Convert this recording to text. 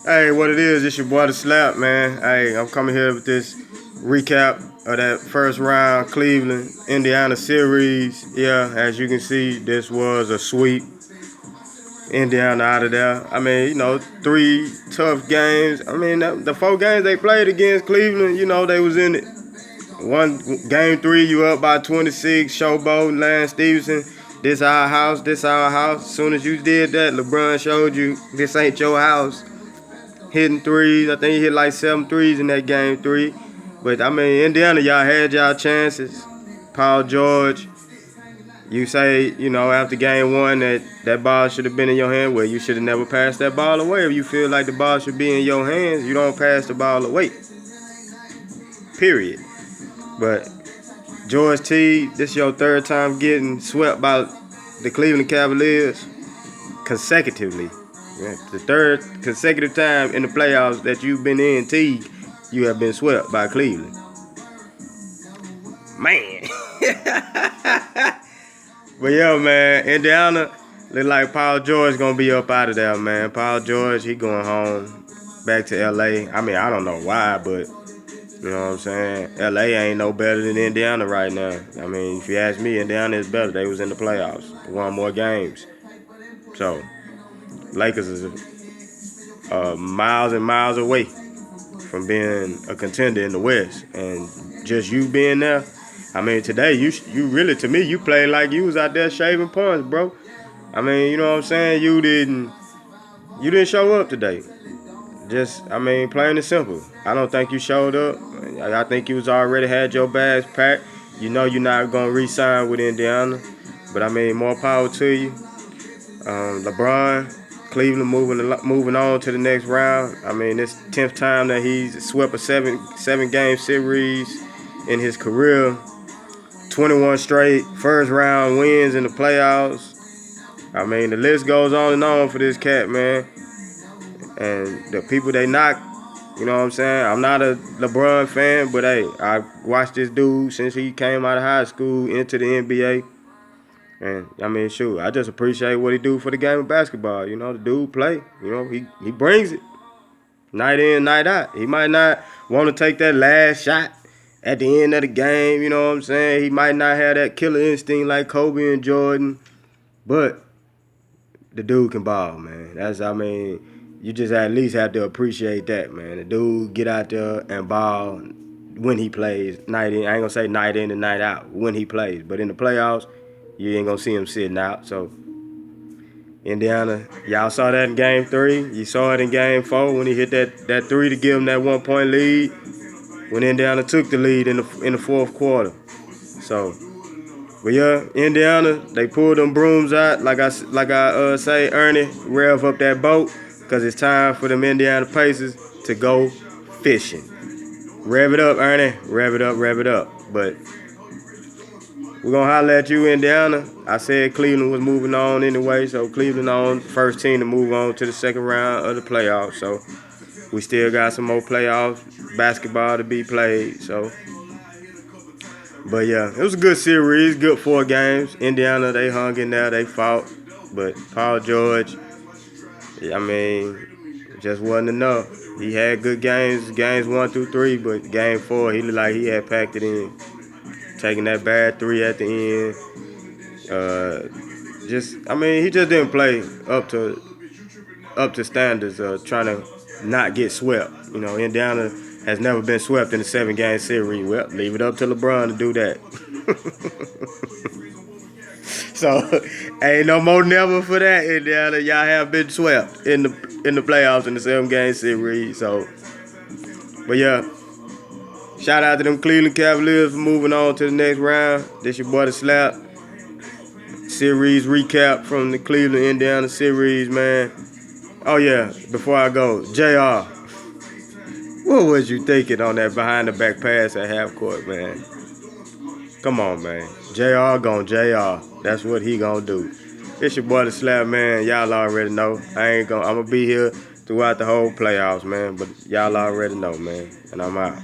Hey, what it is, it's your boy DaSlap, man. Hey, I'm coming here with this recap of that first round Cleveland, Indiana series. Yeah, as you can see, this was a sweep. Indiana out of there. I mean, 3 tough games. I mean, the 4 games they played against Cleveland, they was in it. Game 3, you up by 26, Showboat, Lance Stevenson. This our house, this our house. As soon as you did that, LeBron showed you this ain't your house. Hitting threes. I think he hit like 7 threes in that game 3. But, I mean, Indiana, y'all had y'all chances. Paul George, you say, after game 1 that ball should have been in your hand. Well, you should have never passed that ball away. If you feel like the ball should be in your hands, you don't pass the ball away. Period. But George T, this is your 3rd time getting swept by the Cleveland Cavaliers consecutively. Yeah, the 3rd consecutive time in the playoffs that you've been in, T, you have been swept by Cleveland. Man. But yeah, man, Indiana look like Paul George gonna be up out of there, man. Paul George, he going home back to LA. I mean, I don't know why, but you know what I'm saying? LA ain't no better than Indiana right now. I mean, if you ask me, Indiana is better. They was in the playoffs, won more games. So, Lakers is miles and miles away from being a contender in the West. And just you being there, I mean, today, you really, to me, you played like you was out there shaving punts, bro. I mean, you know what I'm saying? You didn't show up today. Just, I mean, plain and simple. I don't think you showed up. I think you was already had your bags packed. You know you're not going to re-sign with Indiana. But, I mean, more power to you. LeBron, Cleveland moving on to the next round. I mean, this 10th time that he's swept a seven-game series in his career. 21 straight first-round wins in the playoffs. I mean, the list goes on and on for this cat, man. And the people they knock, you know what I'm saying? I'm not a LeBron fan, but hey, I watched this dude since he came out of high school into the NBA. And I mean, shoot, I just appreciate what he do for the game of basketball. The dude play. He brings it. Night in, night out. He might not want to take that last shot at the end of the game, you know what I'm saying? He might not have that killer instinct like Kobe and Jordan, but the dude can ball, man. You just at least have to appreciate that, man. The dude get out there and ball when he plays night in. I ain't gonna say night in and night out when he plays, but in the playoffs, you ain't gonna see him sitting out. So, Indiana, y'all saw that in game 3. You saw it in game 4 when he hit that 3 to give him that 1-point lead. When Indiana took the lead in the 4th quarter. So, but yeah, Indiana, they pulled them brooms out. Like I say, Ernie, rev up that boat. Because it's time for them Indiana Pacers to go fishing. Rev it up, Ernie. Rev it up, rev it up. But we're going to holler at you, Indiana. I said Cleveland was moving on anyway, so Cleveland on first team to move on to the 2nd round of the playoffs. So we still got some more playoff basketball to be played. So, but yeah, it was a good series, good 4 games. Indiana, they hung in there, they fought. But Paul George, I mean, it just wasn't enough. He had good games 1 through 3, but game 4, he looked like he had packed it in. Taking that bad 3 at the end. He just didn't play up to standards of trying to not get swept. Indiana has never been swept in a 7-game series. Well, leave it up to LeBron to do that. So, ain't no more never for that, Indiana. Y'all have been swept in the playoffs in the 7-game series. So, but yeah, shout out to them Cleveland Cavaliers for moving on to the next round. This your boy DaSlap. Series recap from the Cleveland Indiana series, man. Oh yeah, before I go, JR, what was you thinking on that behind the back pass at half court, man? Come on, man. JR gon' JR. That's what he gonna do. It's your boy DaSlap, man. Y'all already know. I'm gonna be here throughout the whole playoffs, man. But y'all already know, man. And I'm out.